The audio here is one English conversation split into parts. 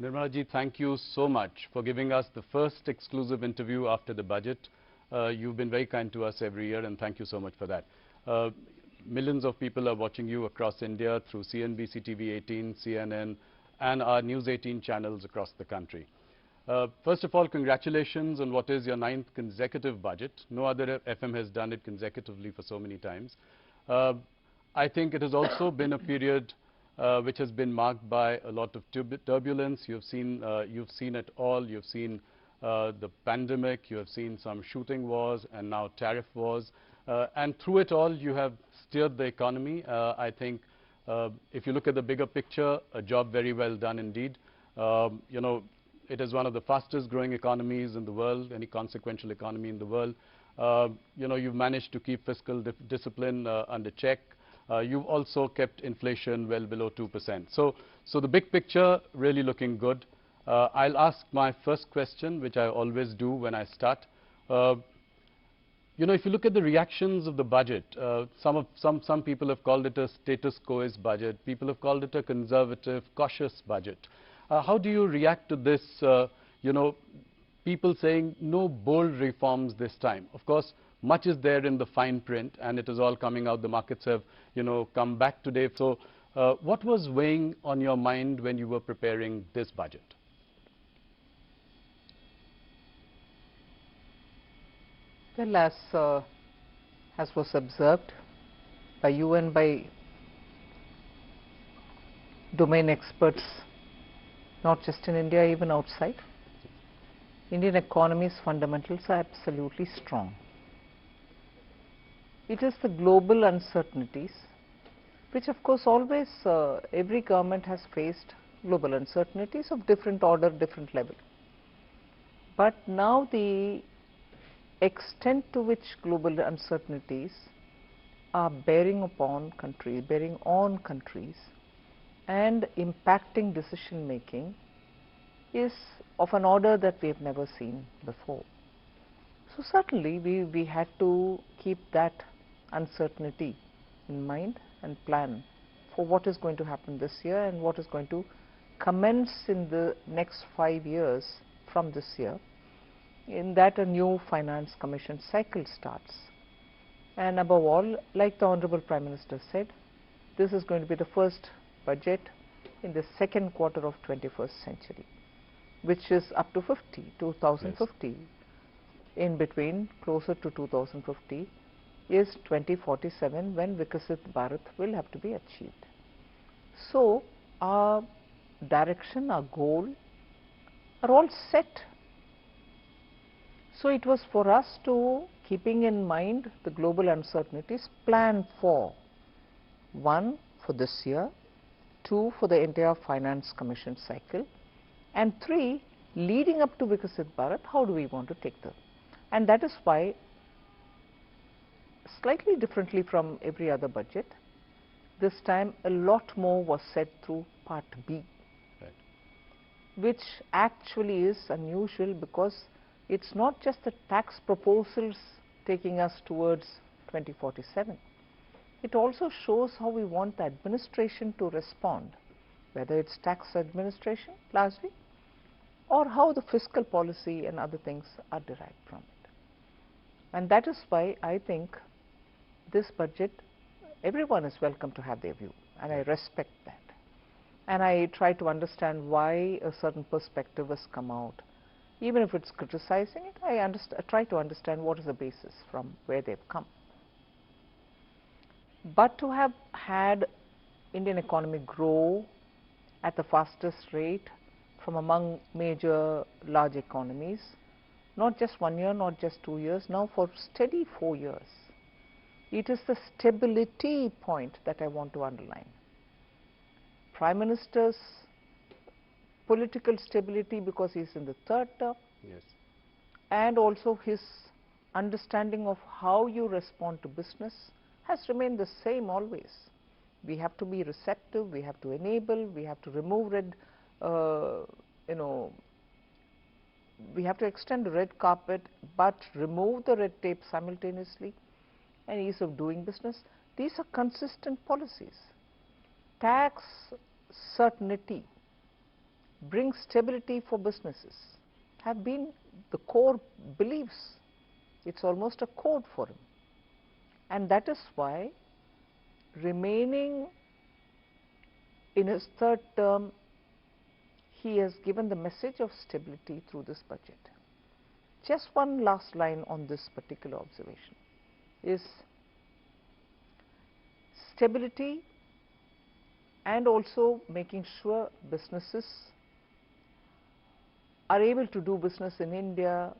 Nirmala ji, thank you so much for giving us the first exclusive interview after the budget. You've been very kind to us every year, and thank you so much for that. Millions of people are watching you across India through CNBC TV 18, CNN, and our News 18 channels across the country. First of all, congratulations on what is your 9th consecutive budget. No other FM has done it consecutively for so many times. I think it has also been a period which has been marked by a lot of turbulence. You've seen it all. You've seen the pandemic. You have seen some shooting wars and now tariff wars. And through it all, you have steered the economy. I think if you look at the bigger picture, a job very well done indeed. You know, it is one of the fastest growing economies in the world, any consequential economy in the world. You know, you've managed to keep fiscal discipline under check. You've also kept inflation well below 2%. So the big picture really looking good. I'll ask my first question, which I always do when I start. You know, if you look at the reactions of the budget, some people have called it a status quo-ish budget. People have called it a conservative, cautious budget. How do you react to this, you know, people saying no bold reforms this time? Of course, much is there in the fine print, and it is all coming out. The markets have, you know, come back today. So what was weighing on your mind when you were preparing this budget? Well, as was observed by you and by domain experts, not just in India, even outside, Indian economy's fundamentals are absolutely strong. It is the global uncertainties, which of course always every government has faced global uncertainties of different order, different level. But now the extent to which global uncertainties are bearing on countries and impacting decision making is of an order that we have never seen before. So certainly we had to keep that uncertainty in mind and plan for what is going to happen this year and what is going to commence in the next 5 years from this year. In that, a new finance commission cycle starts. And above all, like the Honorable Prime Minister said, this is going to be the first budget in the second quarter of 21st century, which is up to 2050. Yes. In between, closer to 2050, is 2047, when Vikasit Bharat will have to be achieved. So our direction, our goal are all set. So it was for us to, keeping in mind the global uncertainties, plan for 1, for this year, 2, for the entire finance commission cycle, and 3, leading up to Vikasit Bharat, how do we want to take them? And that is why, slightly differently from every other budget, this time a lot more was said through Part B, right, which actually is unusual because it's not just the tax proposals taking us towards 2047. It also shows how we want the administration to respond, whether it's tax administration largely, or how the fiscal policy and other things are derived from it. And that is why I think this budget, everyone is welcome to have their view, and I respect that. And I try to understand why a certain perspective has come out. Even if it's criticizing it, I try to understand what is the basis from where they've come. But to have had Indian economy grow at the fastest rate from among major large economies, not just 1 year, not just 2 years, now for steady 4 years, it is the stability point that I want to underline. Prime Minister's political stability because he is in the 3rd term, yes, and also his understanding of how you respond to business has remained the same always. We have to be receptive, we have to enable, we have to remove we have to extend the red carpet but remove the red tape simultaneously, and ease of doing business. These are consistent policies. Tax certainty bring stability for businesses have been the core beliefs. It's almost a code for him. And that is why, remaining in his third term, he has given the message of stability through this budget. Just one last line on this particular observation is stability and also making sure businesses are able to do business in India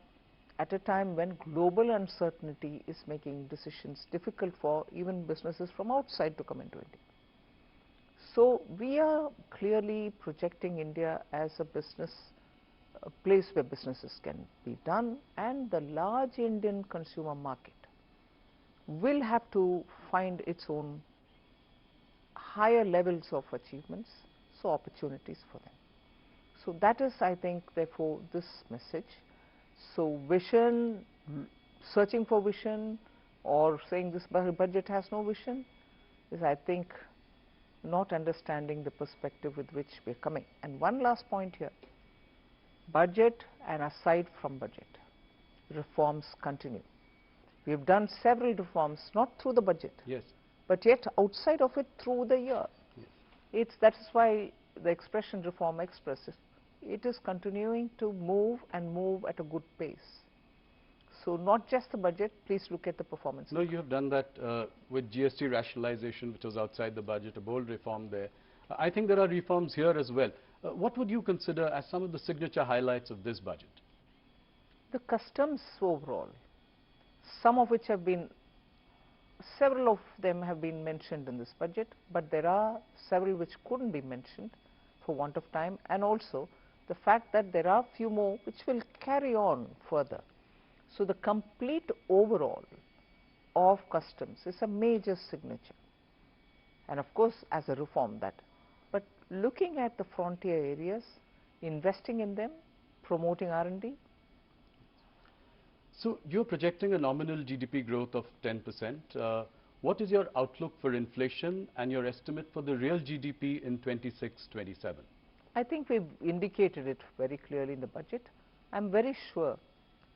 at a time when global uncertainty is making decisions difficult for even businesses from outside to come into India. So we are clearly projecting India as a place where businesses can be done, and the large Indian consumer market will have to find its own higher levels of achievements, so opportunities for them. So that is, I think, therefore, this message. So vision, searching for vision, or saying this budget has no vision, is, I think, not understanding the perspective with which we are coming. And one last point here, budget and aside from budget, reforms continue. We have done several reforms, not through the budget, Yes. but yet outside of it through the year. Yes. That is why the expression Reform Express, it is continuing to move and move at a good pace. So not just the budget, please look at the performance. No, you have done that with GST rationalization, which was outside the budget, a bold reform there. I think there are reforms here as well. What would you consider as some of the signature highlights of this budget? The customs overall, some of which have been, several of them have been mentioned in this budget, but there are several which couldn't be mentioned for want of time, and also the fact that there are few more which will carry on further. So the complete overall of customs is a major signature, and of course as a reform that, but looking at the frontier areas, investing in them, promoting R&D. So you're projecting a nominal GDP growth of 10%. What is your outlook for inflation and your estimate for the real GDP in 26-27? I think we've indicated it very clearly in the budget. I'm very sure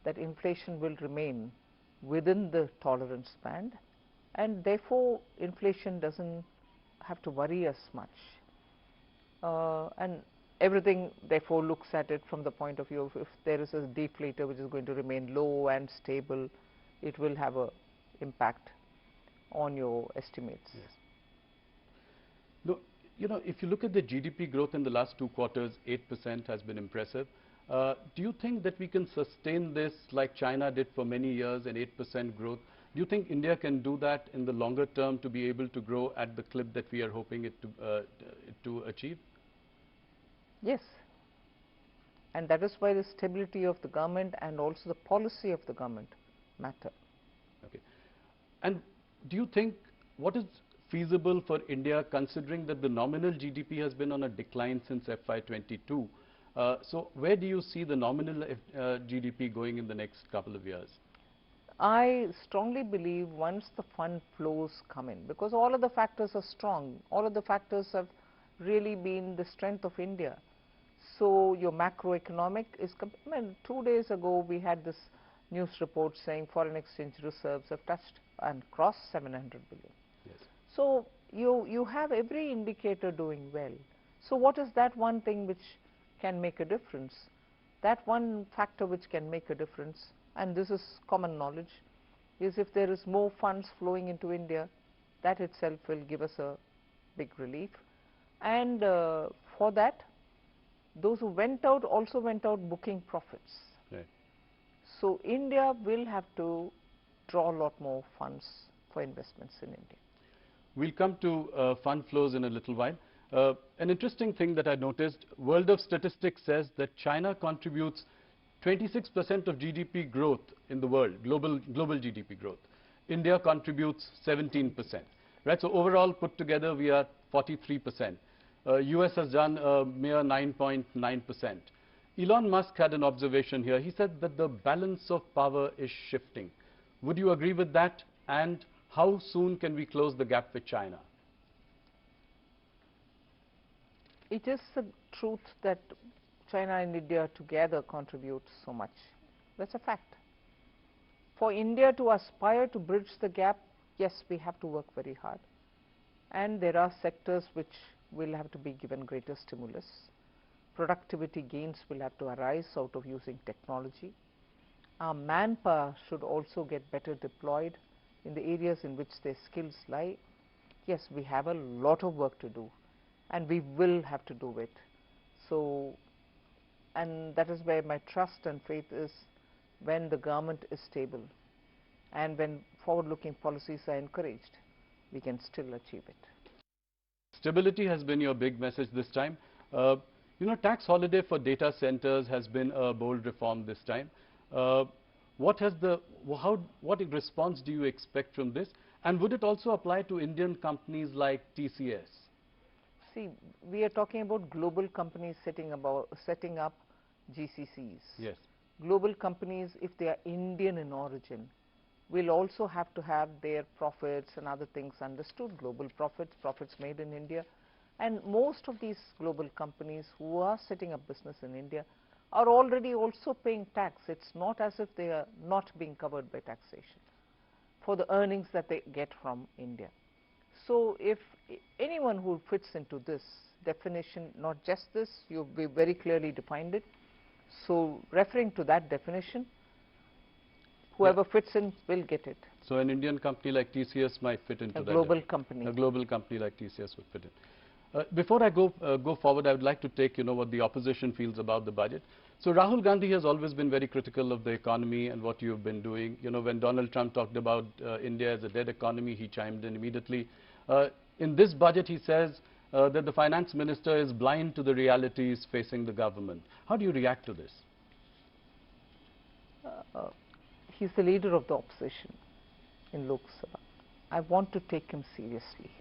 that inflation will remain within the tolerance band, and therefore inflation doesn't have to worry us much. And everything therefore looks at it from the point of view of, if there is a deflator which is going to remain low and stable, it will have an impact on your estimates. Yes. No, you know, if you look at the GDP growth in the last 2 quarters, 8% has been impressive. Do you think that we can sustain this like China did for many years, an 8% growth? Do you think India can do that in the longer term to be able to grow at the clip that we are hoping it to achieve? Yes, and that is why the stability of the government and also the policy of the government matter. Okay. And do you think, what is feasible for India considering that the nominal GDP has been on a decline since FY22? So where do you see the nominal GDP going in the next couple of years? I strongly believe once the fund flows come in, because all of the factors are strong, all of the factors have really been the strength of India. So your macroeconomic is, 2 days ago we had this news report saying foreign exchange reserves have touched and crossed 700 billion. Yes. So you have every indicator doing well. So what is that one thing which can make a difference? That one factor which can make a difference, and this is common knowledge, is if there is more funds flowing into India, that itself will give us a big relief. And for that, those who went out also went out booking profits. Right. So India will have to draw a lot more funds for investments in India. We'll come to fund flows in a little while. An interesting thing that I noticed, World of Statistics says that China contributes 26% of GDP growth in the world, global GDP growth. India contributes 17%. Right? So overall put together we are 43%. US has done a mere 9.9%. Elon Musk had an observation here. He said that the balance of power is shifting. Would you agree with that? And how soon can we close the gap with China? It is the truth that China and India together contribute so much. That's a fact. For India to aspire to bridge the gap, yes, we have to work very hard. And there are sectors which will have to be given greater stimulus. Productivity gains will have to arise out of using technology. Our manpower should also get better deployed in the areas in which their skills lie. Yes, we have a lot of work to do, and we will have to do it. So, and that is where my trust and faith is. When the government is stable and when forward-looking policies are encouraged, we can still achieve it. Stability has been your big message this time. Tax holiday for data centers has been a bold reform this time. What response do you expect from this? And would it also apply to Indian companies like TCS? See, we are talking about global companies setting up GCCs. Yes. Global companies, if they are Indian in origin, will also have to have their profits and other things understood, global profits made in India. And most of these global companies who are setting up business in India are already also paying tax. It's not as if they are not being covered by taxation for the earnings that they get from India. So if anyone who fits into this definition, not just this, you've very clearly defined it. So referring to that definition, whoever fits in will get it. So an Indian company like TCS might fit into that. A global company. A global company like TCS would fit in. Before I go forward, I would like to take what the opposition feels about the budget. So Rahul Gandhi has always been very critical of the economy and what you've been doing. When Donald Trump talked about India as a dead economy, he chimed in immediately. In this budget, he says that the finance minister is blind to the realities facing the government. How do you react to this? He's the leader of the opposition in Lok Sabha. I want to take him seriously.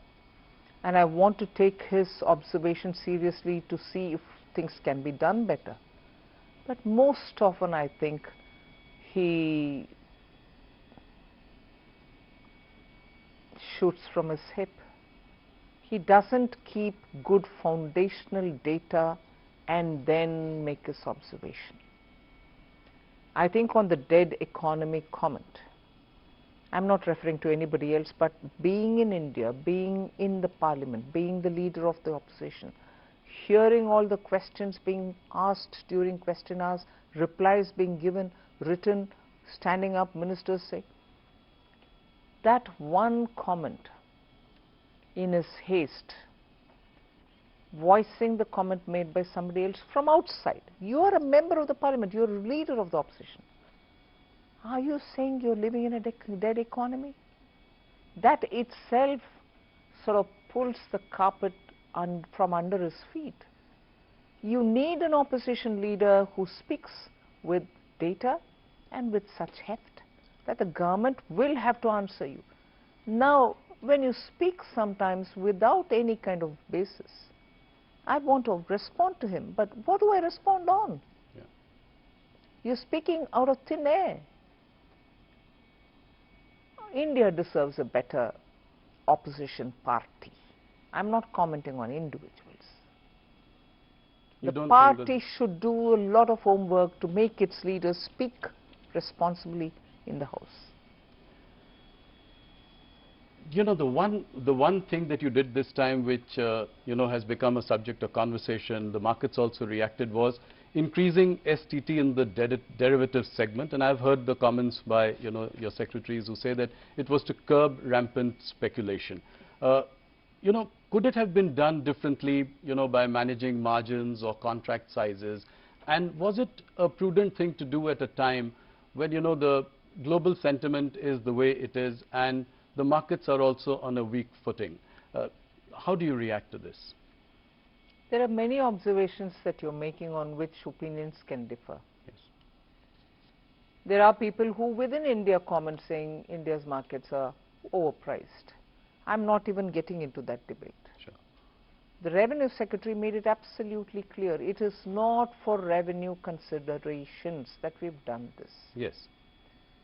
And I want to take his observation seriously to see if things can be done better. But most often I think he shoots from his hip. He doesn't keep good foundational data and then make his observation. I think on the dead economy comment, I'm not referring to anybody else, but being in India, being in the parliament, being the leader of the opposition, hearing all the questions being asked during question hours, replies being given, written, standing up, ministers say, that one comment in his haste, voicing the comment made by somebody else from outside. You are a member of the parliament, you are a leader of the opposition. Are you saying you're living in a dead economy? That itself sort of pulls the carpet from under his feet. You need an opposition leader who speaks with data and with such heft that the government will have to answer you. Now, when you speak sometimes without any kind of basis, I want to respond to him, but what do I respond on? Yeah. You're speaking out of thin air. India deserves a better opposition party. I'm not commenting on individuals. The party should do a lot of homework to make its leaders speak responsibly in the House. The one thing that you did this time, which has become a subject of conversation, the markets also reacted, was increasing STT in the derivatives segment. And I've heard the comments by your secretaries who say that it was to curb rampant speculation. Could it have been done differently, by managing margins or contract sizes? And was it a prudent thing to do at a time when the global sentiment is the way it is and the markets are also on a weak footing? How do you react to this? There are many observations that you're making on which opinions can differ. Yes. There are people who within India comment saying India's markets are overpriced. I'm not even getting into that debate. Sure. The Revenue Secretary made it absolutely clear. It is not for revenue considerations that we've done this. Yes.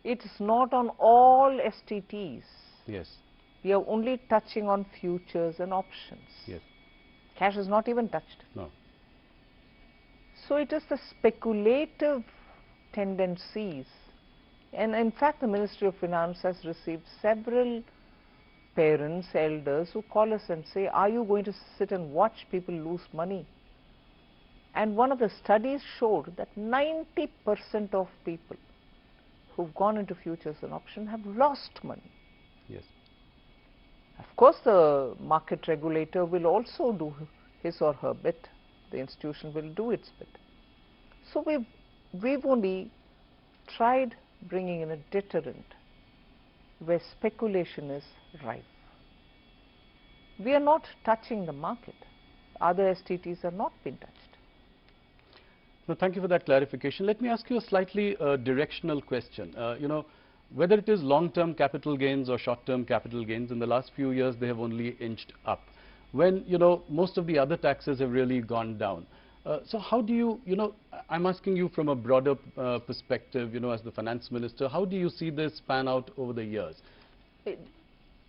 It is not on all STTs. Yes. We are only touching on futures and options. Yes. Cash is not even touched. No. So it is the speculative tendencies, and in fact the Ministry of Finance has received several parents, elders who call us and say, are you going to sit and watch people lose money? And one of the studies showed that 90% of people who've gone into futures and options have lost money. Yes. Of course, the market regulator will also do his or her bit. The institution will do its bit. So we've only tried bringing in a deterrent where speculation is rife. We are not touching the market. Other STTs are not being touched. No, thank you for that clarification. Let me ask you a slightly directional question. You know, whether it is long-term capital gains or short-term capital gains, in the last few years they have only inched up. When, you know, most of the other taxes have really gone down. So how do you, you know, I'm asking you from a broader perspective, you know, as the finance minister, how do you see this pan out over the years?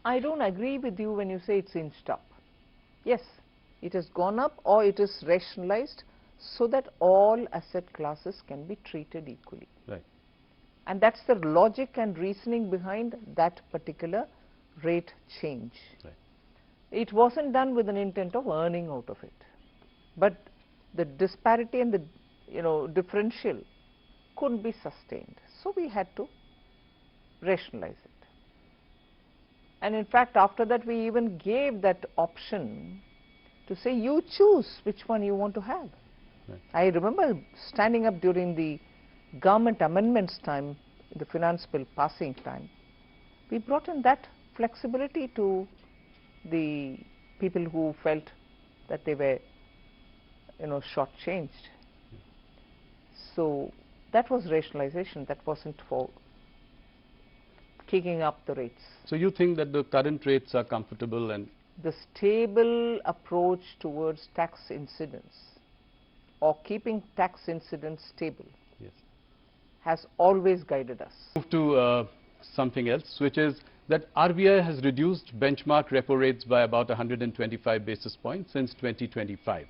I don't agree with you when you say it's inched up. Yes, it has gone up or it is rationalized so that all asset classes can be treated equally. Right. And that's the logic and reasoning behind that particular rate change. Right. It wasn't done with an intent of earning out of it. But the disparity and the, you know, differential couldn't be sustained. So we had to rationalize it. And in fact, after that we even gave that option to say you choose which one you want to have. Right. I remember standing up during the government amendments time, the finance bill passing time. We brought in that flexibility to the people who felt that they were, you know, shortchanged. So that was rationalization. That wasn't for kicking up the rates. So you think that the current rates are comfortable and The stable approach towards tax incidence or keeping tax incidence stable, yes, has always guided us. move to something else, which is that RBI has reduced benchmark repo rates by about 125 basis points since 2025.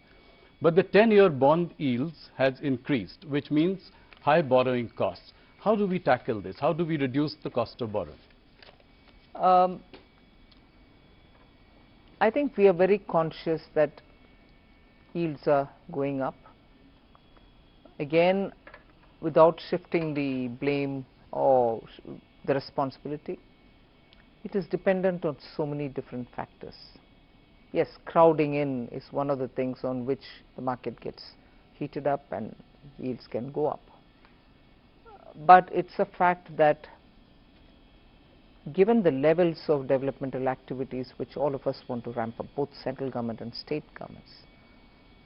But the 10-year bond yields has increased, which means high borrowing costs. How do we tackle this? How do we reduce the cost of borrowing? I think we are very conscious that yields are going up. Again, without shifting the blame or the responsibility, it is dependent on so many different factors. Yes, crowding in is one of the things on which the market gets heated up and yields can go up. But it's a fact that given the levels of developmental activities which all of us want to ramp up, both central government and state governments,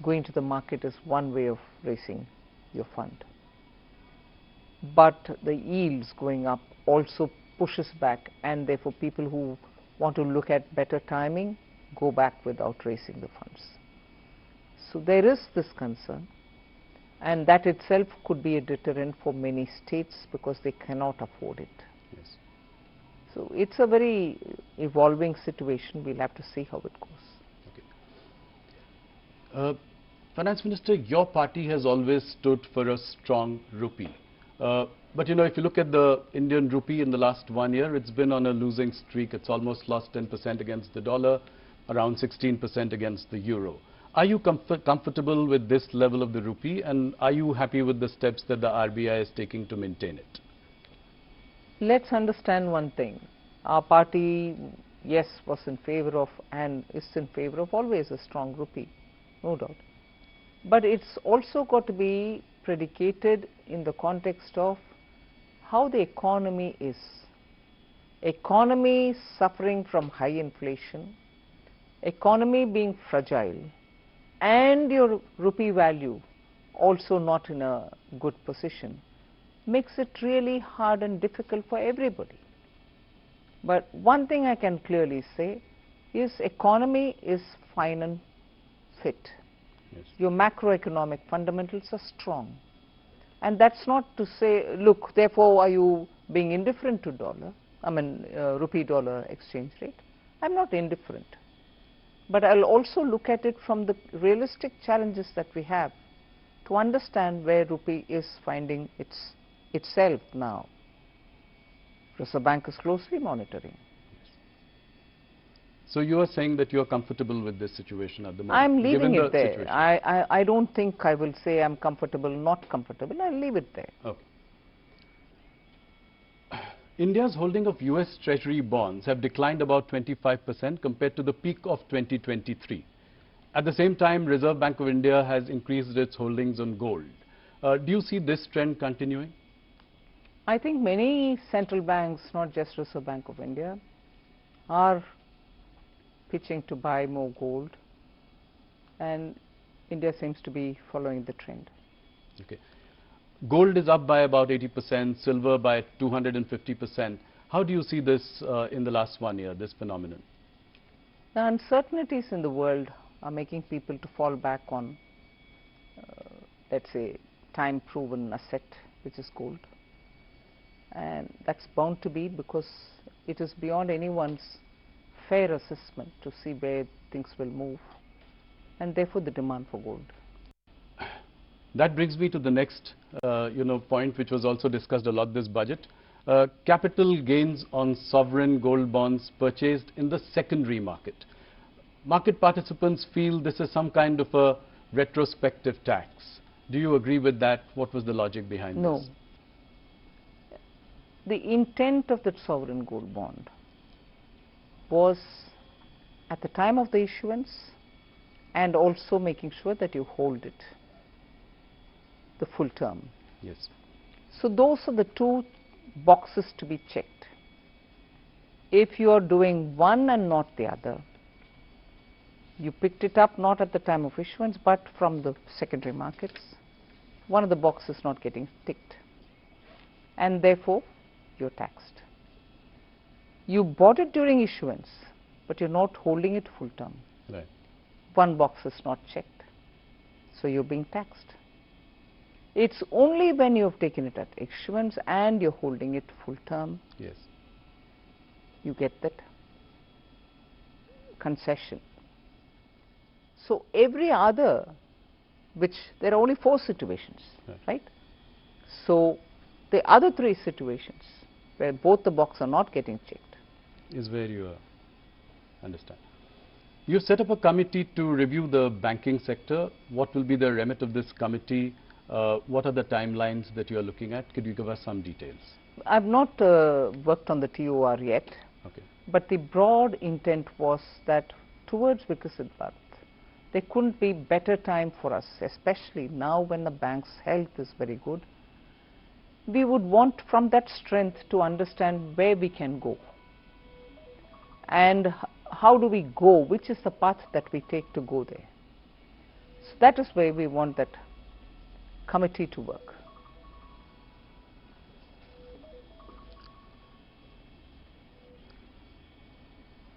going to the market is one way of raising your fund. But the yields going up also pushes back, and therefore people who want to look at better timing go back without raising the funds. So there is this concern, and that itself could be a deterrent for many states because they cannot afford it. Yes. So it's a very evolving situation. We'll have to see how it goes. Okay. Finance Minister, your party has always stood for a strong rupee. But you know, if you look at the Indian rupee in the last 1 year, it's been on a losing streak. It's almost lost 10% against the dollar, around 16% against the euro. Are you comfortable with this level of the rupee, and are you happy with the steps that the RBI is taking to maintain it? Let's understand one thing. Our party, yes, was in favor of and is in favor of always a strong rupee, no doubt. But it's also got to be predicated in the context of how the economy is. Economy suffering from high inflation, economy being fragile, and your rupee value also not in a good position, makes it really hard and difficult for everybody. But one thing I can clearly say is economy is fine and fit. Yes. Your macroeconomic fundamentals are strong. And that's not to say, look, therefore are you being indifferent to dollar, rupee dollar exchange rate? I'm not indifferent. But I'll also look at it from the realistic challenges that we have to understand where rupee is finding itself now. Reserve Bank is closely monitoring. So you are saying that you are comfortable with this situation at the moment? I'm leaving given it the there. situation? I don't think I will say I'm comfortable, not comfortable. I'll leave it there. Okay. India's holding of US Treasury bonds have declined about 25% compared to the peak of 2023. At the same time, Reserve Bank of India has increased its holdings on gold. Do you see this trend continuing? I think many central banks, not just Reserve Bank of India, are pitching to buy more gold, and India seems to be following the trend. Okay. Gold is up by about 80%, silver by 250%. How do you see this in the last 1 year, this phenomenon? The uncertainties in the world are making people to fall back on, let's say, time-proven asset, which is gold. And that's bound to be because it is beyond anyone's fair assessment to see where things will move, and therefore the demand for gold. That brings me to the next point, which was also discussed a lot this budget. Capital gains on sovereign gold bonds purchased in the secondary market. Market participants feel this is some kind of a retrospective tax. Do you agree with that? What was the logic behind No. this? The intent of that sovereign gold bond was at the time of the issuance and also making sure that you hold it the full term. Yes. So those are the two boxes to be checked. If you are doing one and not the other, you picked it up not at the time of issuance but from the secondary markets, one of the boxes not getting ticked, and therefore you're taxed. You bought it during issuance, but you're not holding it full term. Right. One box is not checked, so you're being taxed. It's only when you have taken it at issuance and you're holding it full term, Yes. you get that concession. So every other, which there are only 4 situations, right? So the other 3 situations where both the boxes are not getting checked is where you understand. You set up a committee to review the banking sector. What will be the remit of this committee? What are the timelines that you are looking at? Could you give us some details? I've not worked on the TOR yet, Okay. but the broad intent was that towards Viksit Bharat, there couldn't be better time for us, especially now when the bank's health is very good. We would want from that strength to understand where we can go and how do we go, which is the path that we take to go there. So that is where we want that committee to work.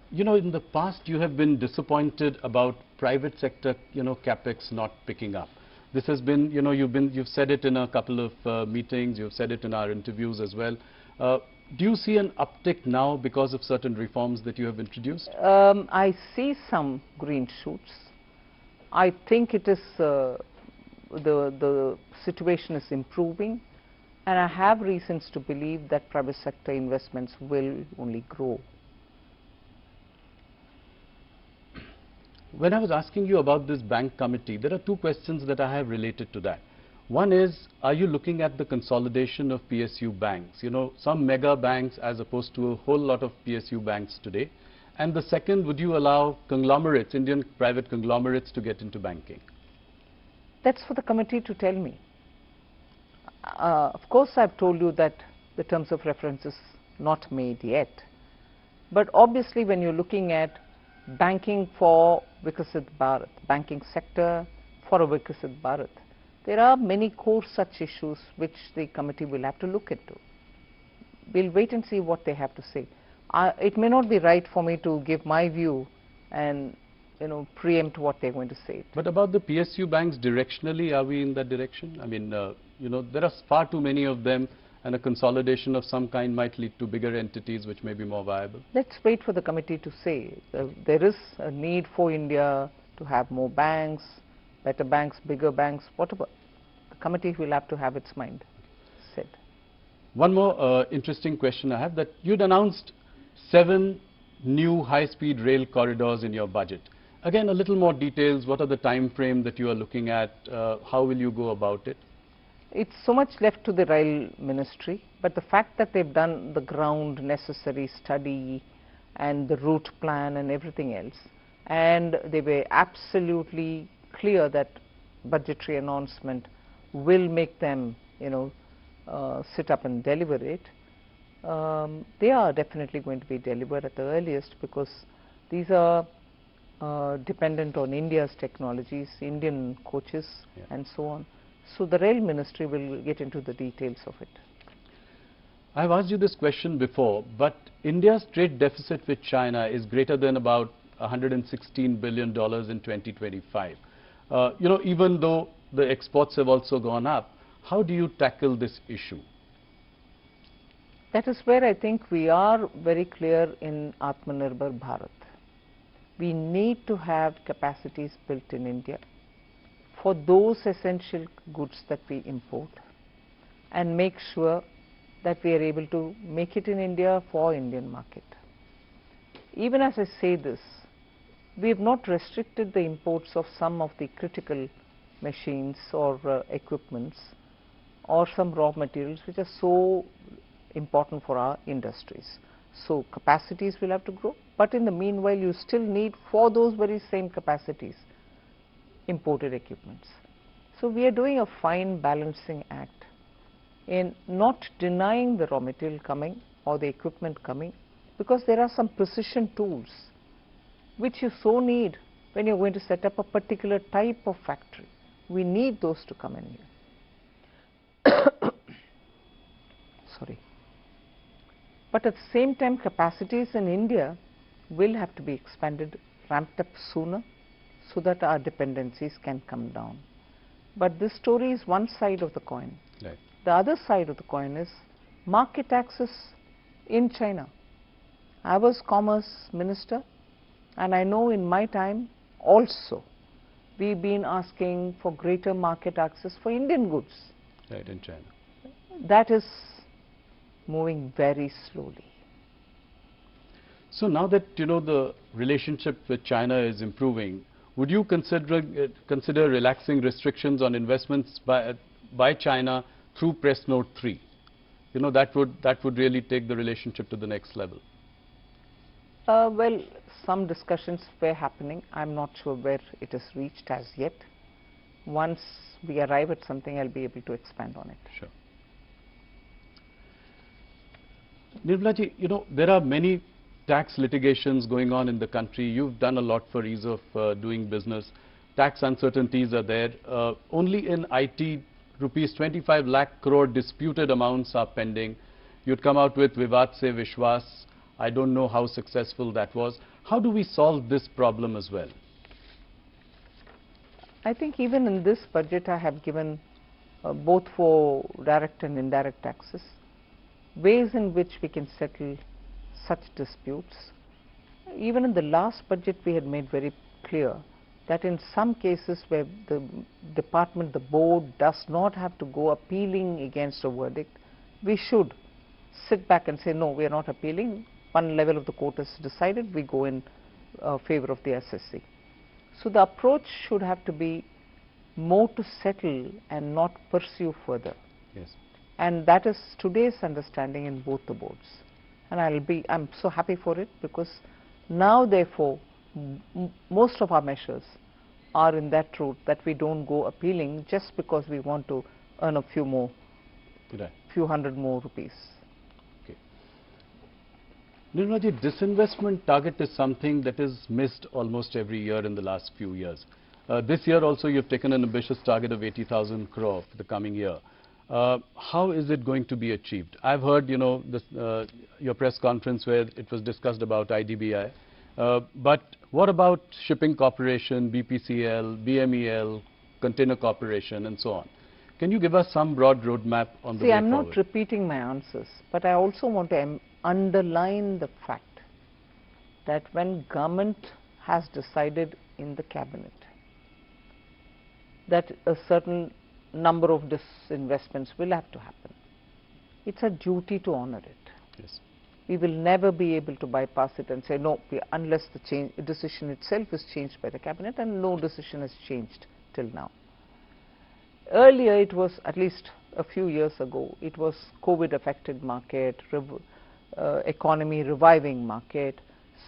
You know, in the past you have been disappointed about private sector, capex not picking up. This has been, you've said it in a couple of meetings, you've said it in our interviews as well. Do you see an uptick now because of certain reforms that you have introduced? I see some green shoots. I think it is the situation is improving, and I have reasons to believe that private sector investments will only grow. When I was asking you about this bank committee, there are 2 questions that I have related to that. One is, are you looking at the consolidation of PSU banks? Some mega banks as opposed to a whole lot of PSU banks today. And the second, would you allow conglomerates, Indian private conglomerates, to get into banking? That's for the committee to tell me. Of course, I've told you that the terms of reference is not made yet. But obviously, when you're looking at banking for Viksit Bharat, banking sector for a Viksit Bharat, there are many core such issues which the committee will have to look into. We'll wait and see what they have to say. It may not be right for me to give my view and preempt what they're going to say. But about the PSU banks, directionally, are we in that direction? I mean, there are far too many of them, and a consolidation of some kind might lead to bigger entities which may be more viable. Let's wait for the committee to say. There is a need for India to have more banks, better banks, bigger banks, whatever. committee will have to have its mind set. One more interesting question I have, that you'd announced 7 new high-speed rail corridors in your budget. Again, a little more details. What are the time frame that you are looking at? How will you go about it? It's so much left to the rail ministry, but the fact that they've done the ground necessary study and the route plan and everything else, and they were absolutely clear that budgetary announcement will make them, sit up and deliver it. They are definitely going to be delivered at the earliest, because these are dependent on India's technologies, Indian coaches, yeah, and so on. So the rail ministry will get into the details of it. I've asked you this question before, but India's trade deficit with China is greater than about $116 billion in 2025. Even though the exports have also gone up, how do you tackle this issue? That is where I think we are very clear in Atmanirbhar Bharat. We need to have capacities built in India for those essential goods that we import, and make sure that we are able to make it in India for Indian market. Even as I say this, we have not restricted the imports of some of the critical machines or equipments or some raw materials which are so important for our industries. So capacities will have to grow, but in the meanwhile you still need, for those very same capacities, imported equipments. So we are doing a fine balancing act in not denying the raw material coming or the equipment coming, because there are some precision tools which you so need when you're going to set up a particular type of factory. We need those to come in here. Sorry. But at the same time, capacities in India will have to be expanded, ramped up sooner, so that our dependencies can come down. But this story is one side of the coin. Right. The other side of the coin is market access in China. I was Commerce Minister, and I know in my time also we've been asking for greater market access for Indian goods. Right, in China. That is moving very slowly. So now that the relationship with China is improving, would you consider relaxing restrictions on investments by China through Press Note 3? That would really take the relationship to the next level. Well, some discussions were happening. I'm not sure where it is reached as yet. Once we arrive at something, I'll be able to expand on it. Sure. Nirmala ji, there are many tax litigations going on in the country. You've done a lot for ease of doing business. Tax uncertainties are there. Only in IT, rupees 25 lakh crore disputed amounts are pending. You'd come out with Vivad Se Vishwas. I don't know how successful that was. How do we solve this problem as well? I think even in this budget I have given both for direct and indirect taxes, ways in which we can settle such disputes. Even in the last budget we had made very clear that in some cases where the department, the board does not have to go appealing against a verdict, we should sit back and say, no, we are not appealing. One level of the court has decided, we go in favor of the SSC. So the approach should have to be more to settle and not pursue further. Yes. And that is today's understanding in both the boards. And I'm so happy for it, because now therefore most of our measures are in that route, that we don't go appealing just because we want to earn a few hundred more rupees. Okay. Nirmala ji, disinvestment target is something that is missed almost every year in the last few years. This year also you've taken an ambitious target of 80,000 crore for the coming year. How is it going to be achieved? I've heard, your press conference where it was discussed about IDBI. But what about Shipping Corporation, BPCL, BMEL, Container Corporation, and so on? Can you give us some broad roadmap on the way forward? I'm not repeating my answers, but I also want to underline the fact that when government has decided in the cabinet that a certain number of disinvestments will have to happen. It's a duty to honor it. Yes. We will never be able to bypass it and say no, unless the decision itself is changed by the cabinet, and no decision has changed till now. Earlier it was, at least a few years ago, it was COVID affected market, economy reviving market,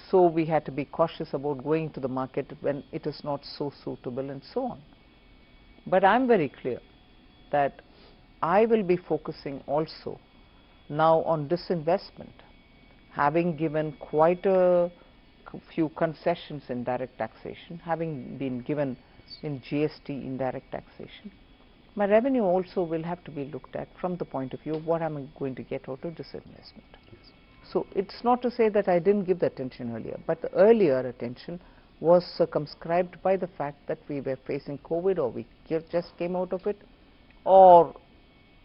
so we had to be cautious about going to the market when it is not so suitable and so on. But I'm very clear that I will be focusing also now on disinvestment, having given quite a few concessions in direct taxation, having been given in GST indirect taxation. My revenue also will have to be looked at from the point of view of what I'm going to get out of disinvestment. Yes. So it's not to say that I didn't give the attention earlier, but the earlier attention was circumscribed by the fact that we were facing COVID, or we just came out of it, or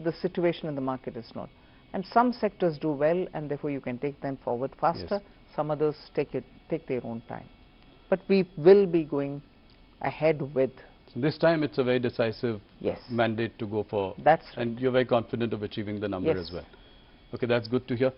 the situation in the market is not. And some sectors do well, and therefore you can take them forward faster. Yes. Some others take their own time. But we will be going ahead with. So this time it's a very decisive Yes. mandate to go for. That's right. And you're very confident of achieving the number Yes. as well. Okay, that's good to hear.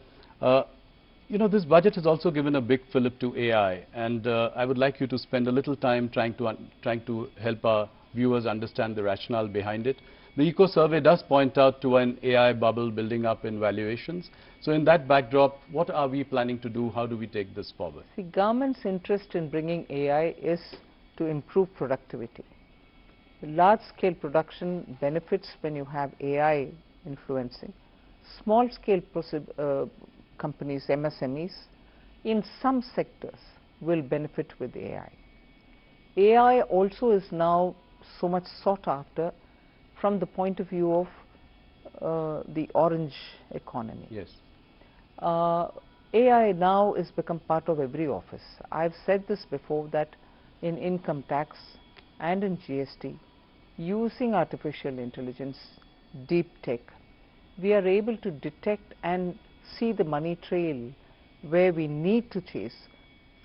You know, this budget has also given a big fillip to AI, and I would like you to spend a little time trying to help our viewers understand the rationale behind it. The Eco Survey does point out to an AI bubble building up in valuations. So in that backdrop, what are we planning to do? How do we take this forward? See, government's interest in bringing AI is to improve productivity. Large-scale production benefits when you have AI influencing. Small-scale companies, MSMEs, in some sectors will benefit with AI. AI also is now so much sought after from the point of view of the orange economy. Yes. AI now has become part of every office. I've said this before, that in income tax and in GST, using artificial intelligence, deep tech, we are able to detect and see the money trail where we need to chase.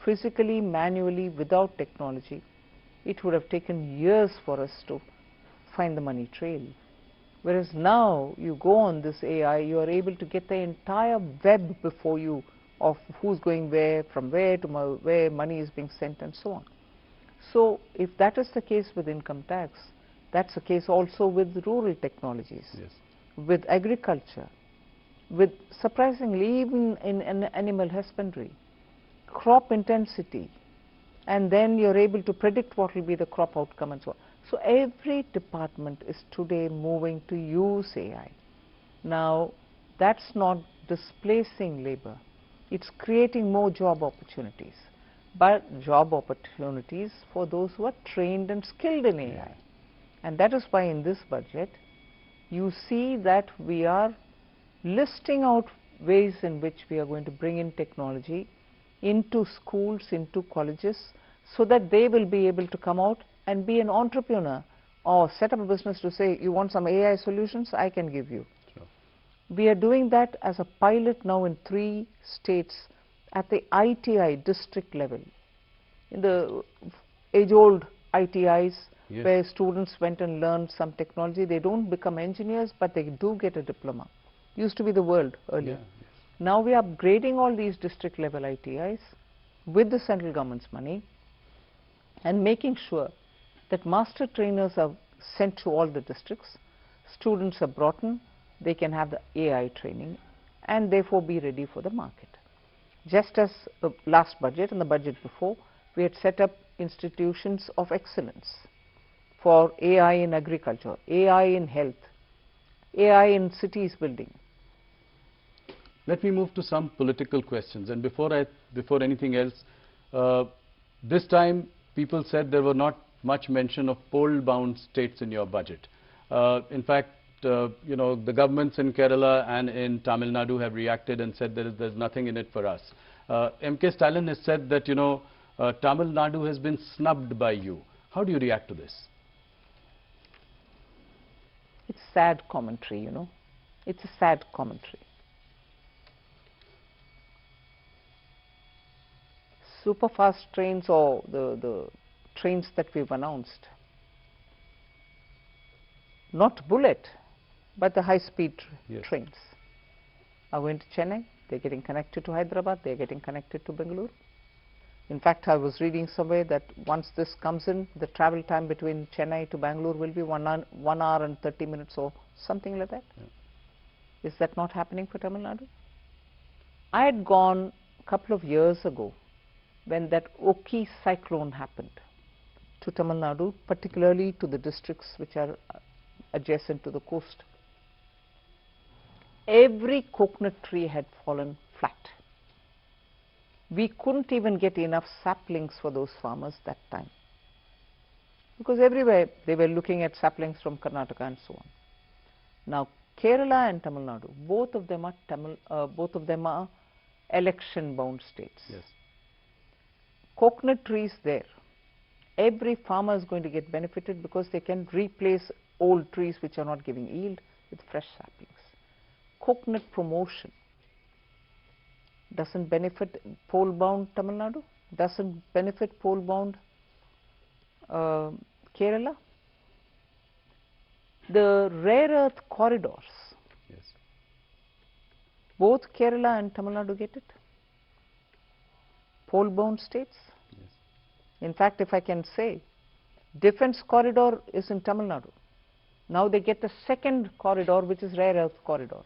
Physically, manually, without technology, it would have taken years for us to find the money trail. Whereas now you go on this AI, you are able to get the entire web before you of who's going where, from where to where money is being sent, and so on. So if that is the case with income tax, that's the case also with rural technologies, Yes. with agriculture, with surprisingly even in animal husbandry, crop intensity, and then you're able to predict what will be the crop outcome and so on. So every department is today moving to use AI. Now, that's not displacing labor. It's creating more job opportunities, but job opportunities for those who are trained and skilled in AI. And that is why in this budget, you see that we are listing out ways in which we are going to bring in technology into schools, into colleges, so that they will be able to come out and be an entrepreneur or set up a business to say, you want some AI solutions, I can give you. Sure. We are doing that as a pilot now in 3 states at the ITI district level. In the age-old ITIs, Yes. where students went and learned some technology, they don't become engineers, but they do get a diploma. Used to be the world earlier. Yeah. Yes. Now we are upgrading all these district level ITIs with the central government's money and making sure that master trainers are sent to all the districts, students are brought in, they can have the AI training and therefore be ready for the market. Just as the last budget and the budget before, we had set up institutions of excellence for AI in agriculture, AI in health, AI in cities building. Let me move to some political questions. And before anything else, this time people said there were not much mention of poll-bound states in your budget. In fact, you know, the governments in Kerala and in Tamil Nadu have reacted and said there's nothing in it for us. M.K. Stalin has said that, you know, Tamil Nadu has been snubbed by you. How do you react to this? It's sad commentary, you know. It's a sad commentary. Super fast trains, or the trains that we've announced, not bullet, but the high-speed Yes. trains are going to Chennai, they're getting connected to Hyderabad, they're getting connected to Bengaluru. In fact, I was reading somewhere that once this comes in, the travel time between Chennai to Bangalore will be 1 hour and 30 minutes or something like that. Yeah. Is that not happening for Tamil Nadu? I had gone a couple of years ago when that Oki cyclone happened to Tamil Nadu, particularly to the districts which are adjacent to the coast. Every coconut tree had fallen flat. We couldn't even get enough saplings for those farmers that time, because everywhere they were looking at saplings from Karnataka and so on. Now Kerala and Tamil Nadu, both of them are election-bound states. Yes. Coconut trees there, every farmer is going to get benefited because they can replace old trees which are not giving yield with fresh saplings. Coconut promotion doesn't benefit pole-bound Tamil Nadu, doesn't benefit pole-bound Kerala. The rare earth corridors, Yes. both Kerala and Tamil Nadu get it. Pole-bound states. Yes. In fact, if I can say, defense corridor is in Tamil Nadu. Now they get the second corridor, which is rare earth corridor.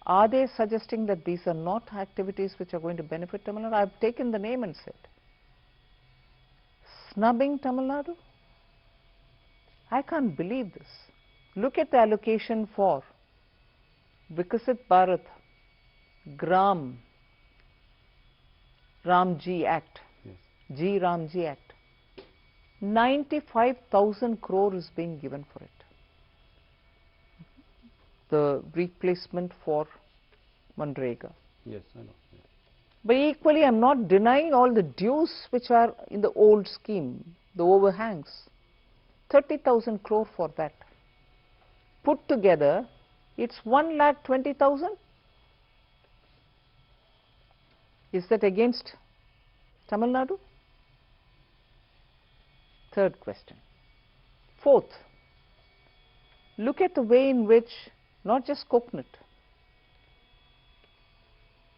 Are they suggesting that these are not activities which are going to benefit Tamil Nadu? I've taken the name and said, snubbing Tamil Nadu? I can't believe this. Look at the allocation for Vikasit Bharat, Gram, Ramji Act, Yes. G Ramji Act. 95,000 crore is being given for it. The replacement for Manrega. Yes, I know. Yeah. But equally, I'm not denying all the dues which are in the old scheme, the overhangs. 30,000 crore for that. Put together, it's 1,20,000. Is that against Tamil Nadu? Third question. Fourth, look at the way in which, not just coconut,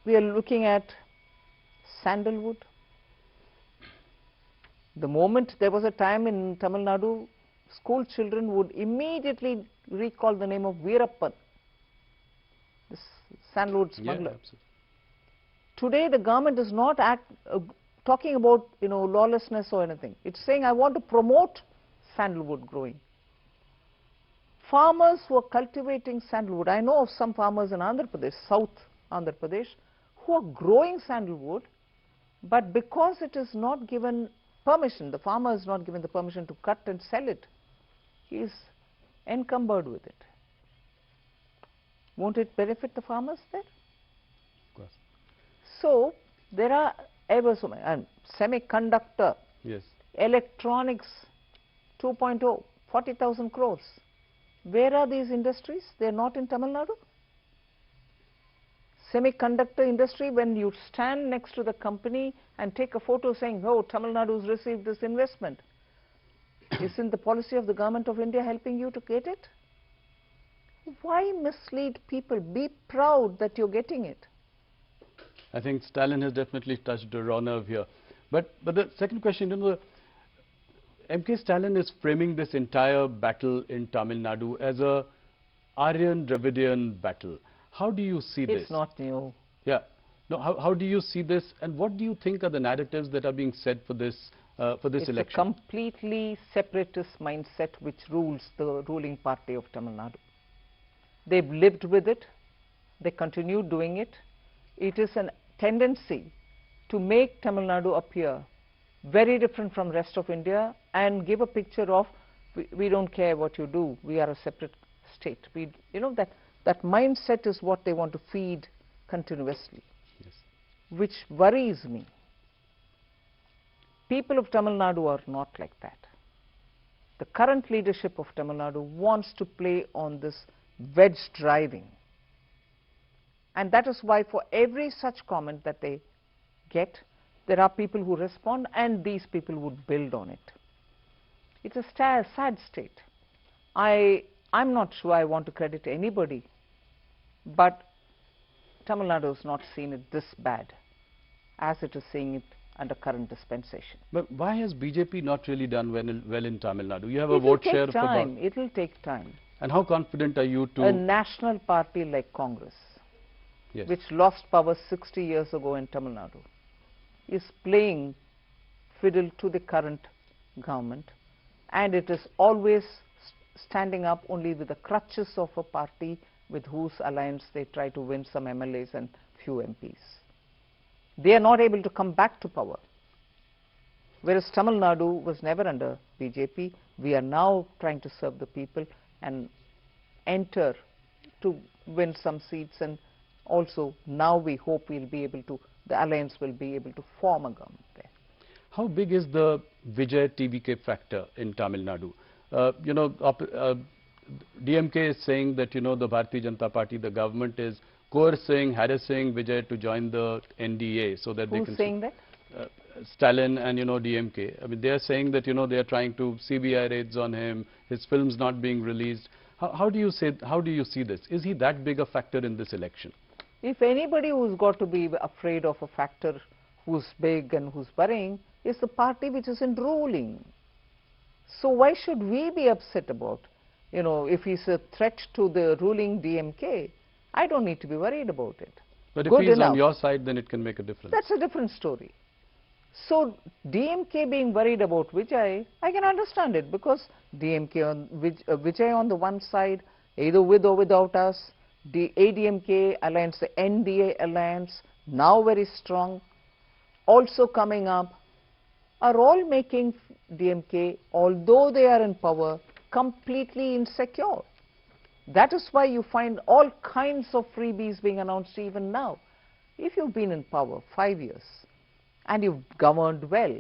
we are looking at sandalwood. The moment there was a time in Tamil Nadu, school children would immediately recall the name of Veerappan, this sandalwood smuggler. Yeah, absolutely. Today the government is not talking about lawlessness or anything. It's saying, I want to promote sandalwood growing. Farmers who are cultivating sandalwood, I know of some farmers in Andhra Pradesh, South Andhra Pradesh, who are growing sandalwood, but because it is not given permission, the farmer is not given the permission to cut and sell it, he is encumbered with it. Won't it benefit the farmers there? Of course. So there are ever so many, and semiconductor, Yes. electronics 2.0, 40,000 crores. Where are these industries? They are not in Tamil Nadu. Semiconductor industry, when you stand next to the company and take a photo saying, oh, Tamil Nadu has received this investment, isn't the policy of the government of India helping you to get it? Why mislead people? Be proud that you're getting it. I think Stalin has definitely touched a raw nerve here. But the second question, MK Stalin is framing this entire battle in Tamil Nadu as a Aryan-Dravidian battle. How do you see this? It's not new. Yeah. No, how do you see this, and what do you think are the narratives that are being said for this election? It's a completely separatist mindset which rules the ruling party of Tamil Nadu. They've lived with it. They continue doing it. It is a tendency to make Tamil Nadu appear very different from rest of India and give a picture of we don't care what you do, we are a separate state. That mindset is what they want to feed continuously. Yes. Which worries me. People of Tamil Nadu are not like that. The current leadership of Tamil Nadu wants to play on this wedge driving. And that is why for every such comment that they get, there are people who respond, and these people would build on it. It's a sad state. I'm not sure I want to credit anybody, but Tamil Nadu has not seen it this bad as it is seeing it under current dispensation. But why has BJP not really done well in Tamil Nadu? You have a vote share of about... It will take time. And how confident are you to... A national party like Congress, yes, which lost power 60 years ago in Tamil Nadu, is playing fiddle to the current government, and it is always standing up only with the crutches of a party with whose alliance they try to win some MLAs and few MPs. They are not able to come back to power. Whereas Tamil Nadu was never under BJP, we are now trying to serve the people and enter to win some seats, and also now we hope we'll be able to, the alliance will be able to form a government there. How big is the Vijay TVK factor in Tamil Nadu? DMK is saying that, the Bharatiya Janata Party, the government is coercing, harassing Vijay to join the NDA so that they can... Who's saying that? Stalin and, DMK. I mean, they are saying that, they are trying to CBI raids on him, his films not being released. How do you see this? Is he that big a factor in this election? If anybody who's got to be afraid of a factor who's big and who's worrying, is the party which is in ruling. So why should we be upset about, if he's a threat to the ruling DMK? I don't need to be worried about it. But if he's on your side, then it can make a difference. That's a different story. So DMK being worried about Vijay, I can understand it, because Vijay on the one side, either with or without us, the ADMK alliance, the NDA alliance, now very strong, also coming up, are all making DMK, although they are in power, completely insecure. That is why you find all kinds of freebies being announced even now. If you've been in power 5 years and you've governed well,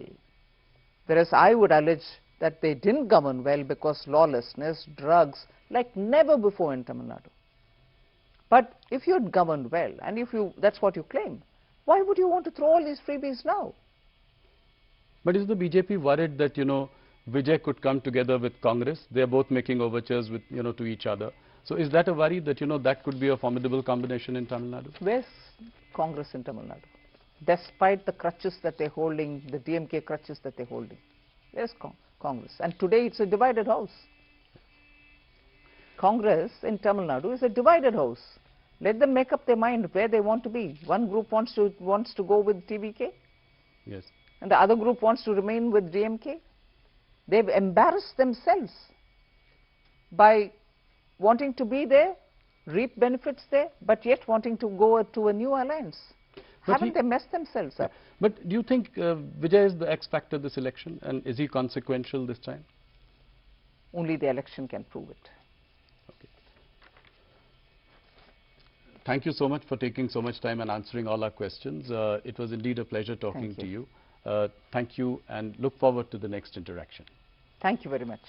whereas I would allege that they didn't govern well because lawlessness, drugs, like never before in Tamil Nadu. But if you had governed well, and that's what you claim, why would you want to throw all these freebies now? But is the BJP worried that, Vijay could come together with Congress? They are both making overtures with, to each other. So is that a worry that, that could be a formidable combination in Tamil Nadu? Where's Congress in Tamil Nadu? Despite the crutches that they're holding, the DMK crutches that they're holding, where's Congress? And today it's a divided house. Congress in Tamil Nadu is a divided house. Let them make up their mind where they want to be. One group wants to go with TVK. Yes. And the other group wants to remain with DMK. They've embarrassed themselves by wanting to be there, reap benefits there, but yet wanting to go to a new alliance. Haven't they messed themselves up? But do you think Vijay is the X factor this election, and is he consequential this time? Only the election can prove it. Okay. Thank you so much for taking so much time and answering all our questions. It was indeed a pleasure talking to you. Thank you, and look forward to the next interaction. Thank you very much.